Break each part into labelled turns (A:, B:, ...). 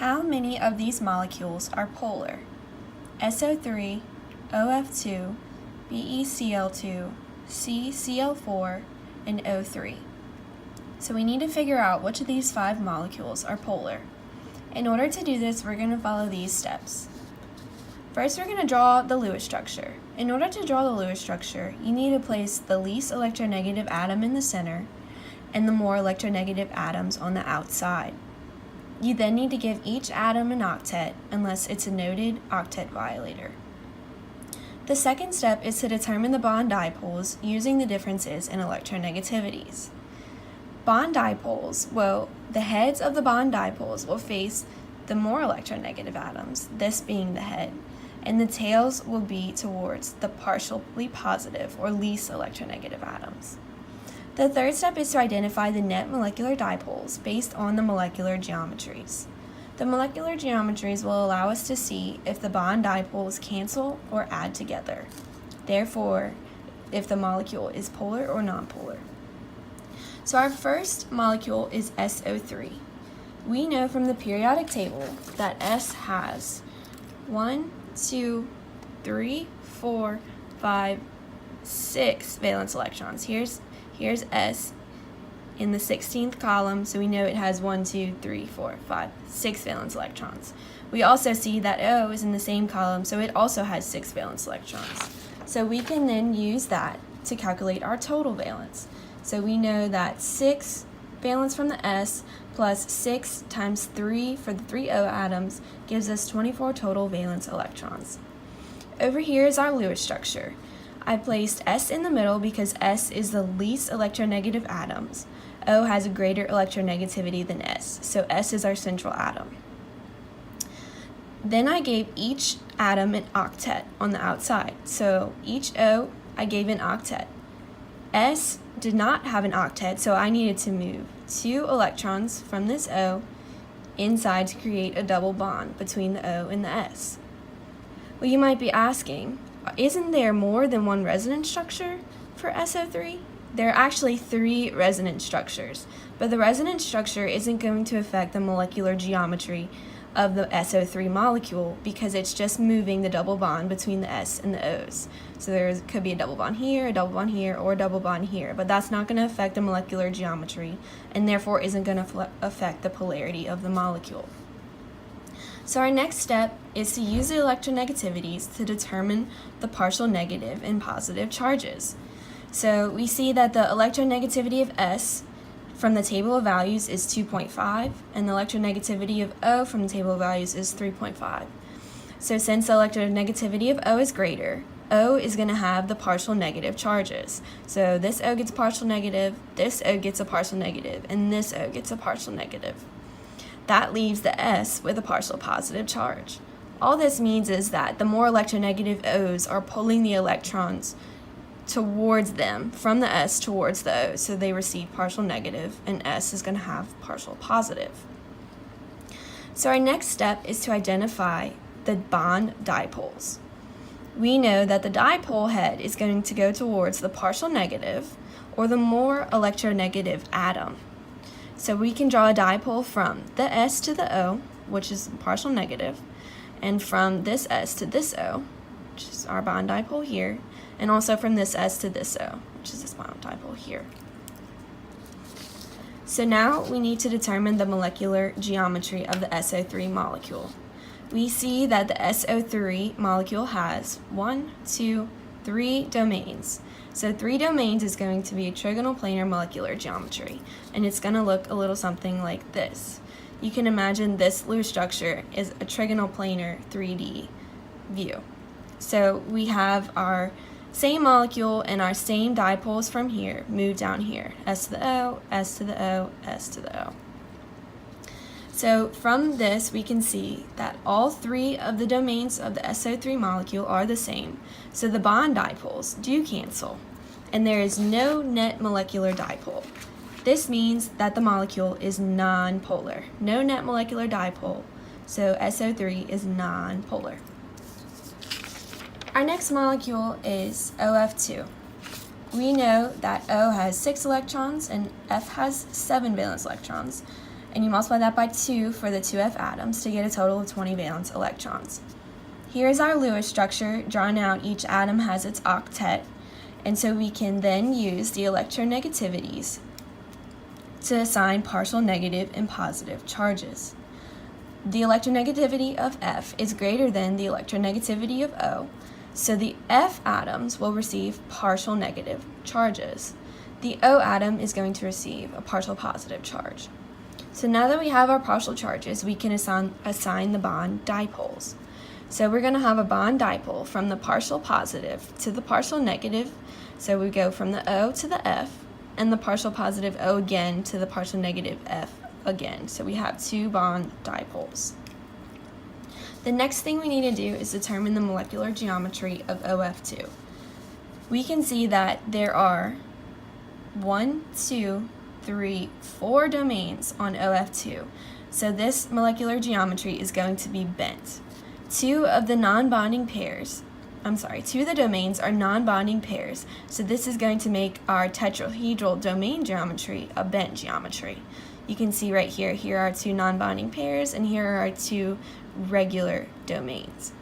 A: How many of these molecules are polar? SO3, OF2, BeCl2, CCl4, and O3. So we need to figure out which of these 5 molecules are polar. In order to do this, we're going to follow these steps. First, we're going to draw the Lewis structure. In order to draw the Lewis structure, you need to place the least electronegative atom in the center and the more electronegative atoms on the outside. You then need to give each atom an octet unless it's a noted octet violator. The second step is to determine the bond dipoles using the differences in electronegativities. Bond dipoles, well, the heads of the bond dipoles will face the more electronegative atoms, this being the head, and the tails will be towards the partially positive or least electronegative atoms. The third step is to identify the net molecular dipoles based on the molecular geometries. The molecular geometries will allow us to see if the bond dipoles cancel or add together. Therefore, if the molecule is polar or nonpolar. So our first molecule is SO3. We know from the periodic table that S has 1, 2, 3, 4, 5, 6 valence electrons. Here's S in the 16th column, so we know it has 1, 2, 3, 4, 5, 6 valence electrons. We also see that O is in the same column, so it also has 6 valence electrons. So we can then use that to calculate our total valence. So we know that 6 valence from the S plus 6 times 3 for the 3 O atoms gives us 24 total valence electrons. Over here is our Lewis structure. I placed S in the middle because S is the least electronegative atoms. O has a greater electronegativity than S, so S is our central atom. Then I gave each atom an octet on the outside. So each O, I gave an octet. S did not have an octet, so I needed to move 2 electrons from this O inside to create a double bond between the O and the S. Well, you might be asking, isn't there more than one resonance structure for SO3? There are actually 3 resonance structures, but the resonance structure isn't going to affect the molecular geometry of the SO3 molecule because it's just moving the double bond between the S and the O's. So there could be a double bond here, a double bond here, or a double bond here, but that's not going to affect the molecular geometry and therefore isn't going to affect the polarity of the molecule. So our next step is to use the electronegativities to determine the partial negative and positive charges. So we see that the electronegativity of S from the table of values is 2.5, and the electronegativity of O from the table of values is 3.5. So since the electronegativity of O is greater, O is going to have the partial negative charges. So this O gets a partial negative, this O gets a partial negative, and this O gets a partial negative. That leaves the S with a partial positive charge. All this means is that the more electronegative O's are pulling the electrons towards them from the S towards the O, so they receive partial negative, and S is going to have partial positive. So our next step is to identify the bond dipoles. We know that the dipole head is going to go towards the partial negative or the more electronegative atom. So we can draw a dipole from the S to the O, which is partial negative, and from this S to this O, which is our bond dipole here, and also from this S to this O, which is this bond dipole here. So now we need to determine the molecular geometry of the SO3 molecule. We see that the SO3 molecule has 1, 2, 3 domains. So 3 domains is going to be a trigonal planar molecular geometry, and it's going to look a little something like this. You can imagine this Lewis structure is a trigonal planar 3D view. So we have our same molecule and our same dipoles from here move down here, S to the O, S to the O, S to the O. So from this, we can see that all 3 of the domains of the SO3 molecule are the same. So the bond dipoles do cancel, and there is no net molecular dipole. This means that the molecule is non-polar. No net molecular dipole, so SO3 is non-polar. Our next molecule is OF2. We know that O has 6 electrons and F has 7 valence electrons. and you multiply that by 2 for the 2F atoms to get a total of 20 valence electrons. Here is our Lewis structure drawn out. Each atom has its octet, and so we can then use the electronegativities to assign partial negative and positive charges. The electronegativity of F is greater than the electronegativity of O, so the F atoms will receive partial negative charges. The O atom is going to receive a partial positive charge. So now that we have our partial charges, we can assign the bond dipoles. So we're going to have a bond dipole from the partial positive to the partial negative. So we go from the O to the F, and the partial positive O again to the partial negative F again. So we have 2 bond dipoles. The next thing we need to do is determine the molecular geometry of OF2. We can see that there are 1, 2, 3, 4 domains on OF2. So this molecular geometry is going to be bent. 2 of the domains are non-bonding pairs, so this is going to make our tetrahedral domain geometry a bent geometry. You can see right here, here are 2 non-bonding pairs, and here are 2 regular domains.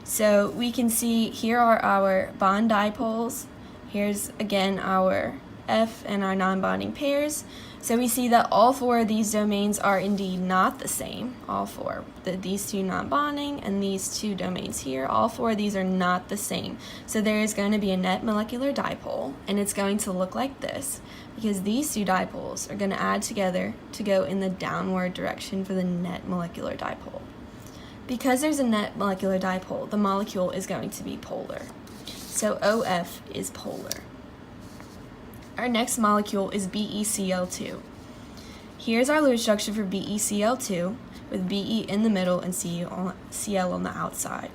A: So we can see here are our bond dipoles. Here's again our F and our non-bonding pairs. So we see that all 4 of these domains are indeed not the same. All 4. These 2 non-bonding and these 2 domains here, all 4 of these are not the same. So there is going to be a net molecular dipole, and it's going to look like this, because these 2 dipoles are going to add together to go in the downward direction for the net molecular dipole. Because there's a net molecular dipole, the molecule is going to be polar. So OF is polar. Our next molecule is BeCl2. Here's our Lewis structure for BeCl2, with Be in the middle and Cl on the outside.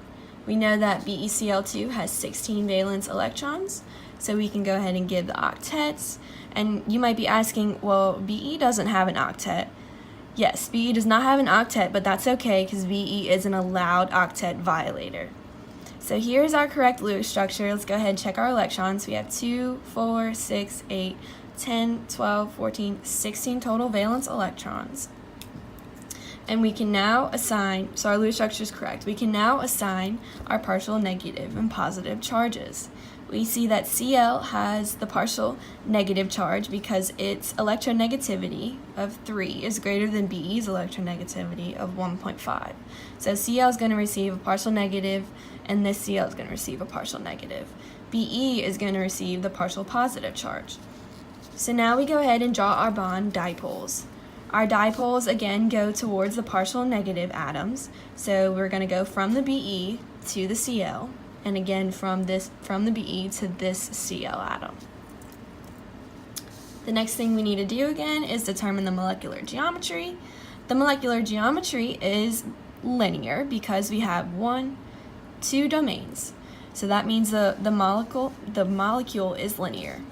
A: We know that BeCl2 has 16 valence electrons, so we can go ahead and give the octets. And you might be asking, well, Be doesn't have an octet. Yes, Be does not have an octet, but that's okay because Be is an allowed octet violator. So here's our correct Lewis structure. Let's go ahead and check our electrons. We have 2, 4, 6, 8, 10, 12, 14, 16 total valence electrons. And we can now assign, so our Lewis structure is correct. We can now assign our partial negative and positive charges. We see that Cl has the partial negative charge because its electronegativity of 3 is greater than Be's electronegativity of 1.5. So Cl is going to receive a partial negative, and this Cl is going to receive a partial negative. Be is going to receive the partial positive charge. So now we go ahead and draw our bond dipoles. Our dipoles again go towards the partial negative atoms. So we're going to go from the Be to the Cl, and again from the Be to this Cl atom. The next thing we need to do again is determine the molecular geometry. The molecular geometry is linear because we have 2 domains. So that means the molecule is linear.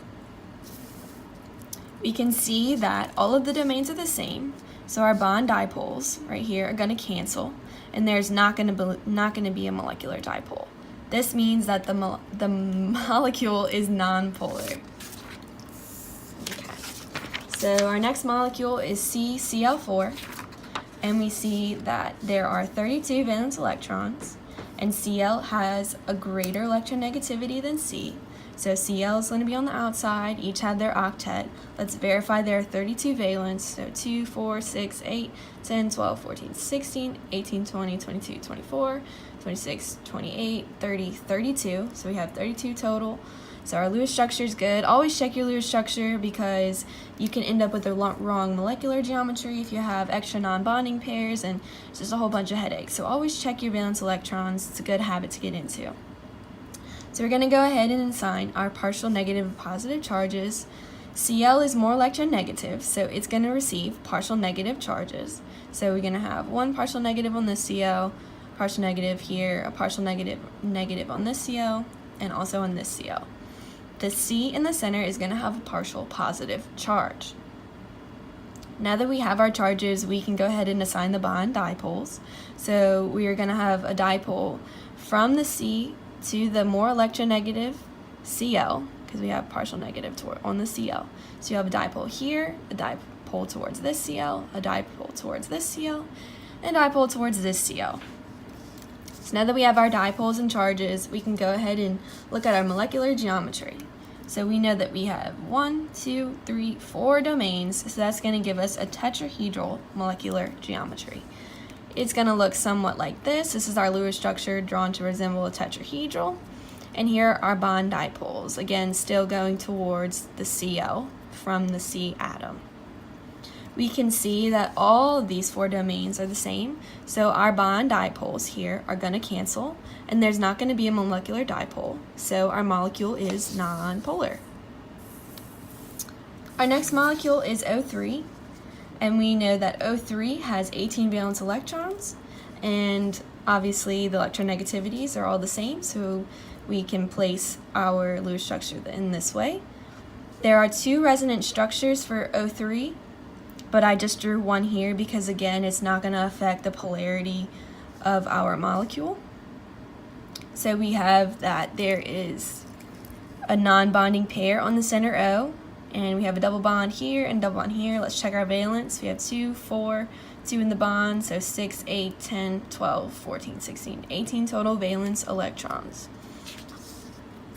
A: We can see that all of the domains are the same, so our bond dipoles right here are going to cancel, and there's not going to be a molecular dipole. This means that the molecule is nonpolar. Okay. So our next molecule is CCl4, and we see that there are 32 valence electrons, and Cl has a greater electronegativity than C. So Cl is going to be on the outside, each have their octet. Let's verify there are 32 valence, so 2, 4, 6, 8, 10, 12, 14, 16, 18, 20, 22, 24, 26, 28, 30, 32. So we have 32 total. So our Lewis structure is good. Always check your Lewis structure because you can end up with the wrong molecular geometry if you have extra non-bonding pairs, and it's just a whole bunch of headaches. So always check your valence electrons. It's a good habit to get into. So we're going to go ahead and assign our partial negative and positive charges. Cl is more electronegative, so it's going to receive partial negative charges. So we're going to have 1 partial negative on this Cl, partial negative here, a partial negative on this Cl, and also on this Cl. The C in the center is going to have a partial positive charge. Now that we have our charges, we can go ahead and assign the bond dipoles. So we are going to have a dipole from the C to the more electronegative Cl, because we have partial negative on the Cl. So you have a dipole here, a dipole towards this Cl, a dipole towards this Cl, and a dipole towards this Cl. So now that we have our dipoles and charges, we can go ahead and look at our molecular geometry. So we know that we have 1, 2, 3, 4 domains, so that's going to give us a tetrahedral molecular geometry. It's going to look somewhat like this. This is our Lewis structure drawn to resemble a tetrahedral. And here are bond dipoles, again still going towards the Cl from the C atom. We can see that all of these 4 domains are the same, so our bond dipoles here are going to cancel, and there's not going to be a molecular dipole, so our molecule is nonpolar. Our next molecule is O3, and we know that O3 has 18 valence electrons, and obviously the electronegativities are all the same, so we can place our Lewis structure in this way. There are 2 resonance structures for O3, but I just drew one here because again it's not going to affect the polarity of our molecule. So we have that there is a non-bonding pair on the center O, and we have a double bond here and double bond here. Let's check our valence. We have 2, 4, 2 in the bond, so 6, 8, 10, 12, 14, 16, 18 total valence electrons.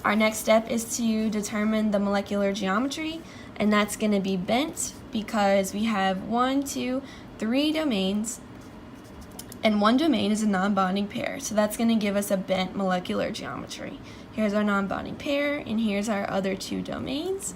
A: Our next step is to determine the molecular geometry, and that's going to be bent because we have 1, 2, 3 domains, and one domain is a non-bonding pair, so that's going to give us a bent molecular geometry. Here's our non-bonding pair, and here's our other 2 domains.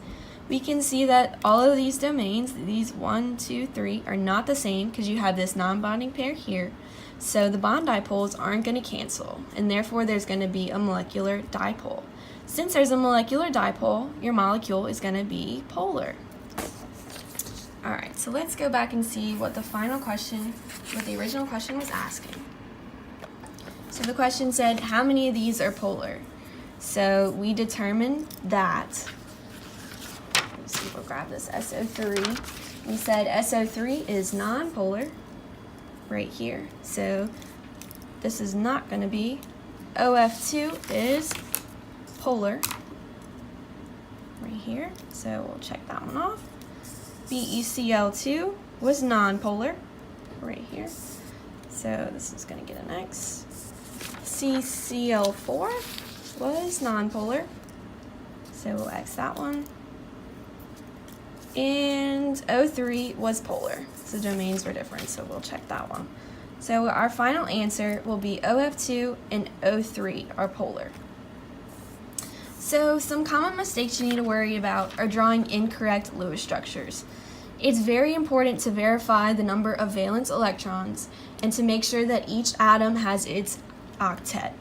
A: We can see that all of these domains, these 1, 2, 3, are not the same because you have this non-bonding pair here, so the bond dipoles aren't going to cancel, and therefore there's going to be a molecular dipole. Since there's a molecular dipole, your molecule is going to be polar. Alright, so let's go back and see what the original question was asking. So the question said, how many of these are polar? So we determined that, let's see, we'll grab this SO3. We said SO3 is non-polar right here. So this is not going to be. OF2 is polar right here, so we'll check that one off. BeCl2 was nonpolar right here, so this is going to get an X. CCl4 was nonpolar, so we'll X that one. And O3 was polar, so domains were different, so we'll check that one. So our final answer will be OF2 and O3 are polar. So some common mistakes you need to worry about are drawing incorrect Lewis structures. It's very important to verify the number of valence electrons and to make sure that each atom has its octet.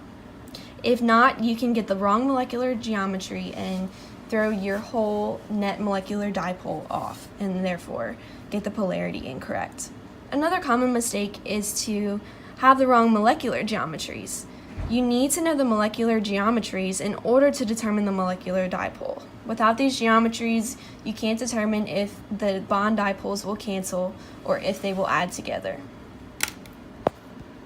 A: If not, you can get the wrong molecular geometry and throw your whole net molecular dipole off and therefore get the polarity incorrect. Another common mistake is to have the wrong molecular geometries. You need to know the molecular geometries in order to determine the molecular dipole. Without these geometries, you can't determine if the bond dipoles will cancel or if they will add together.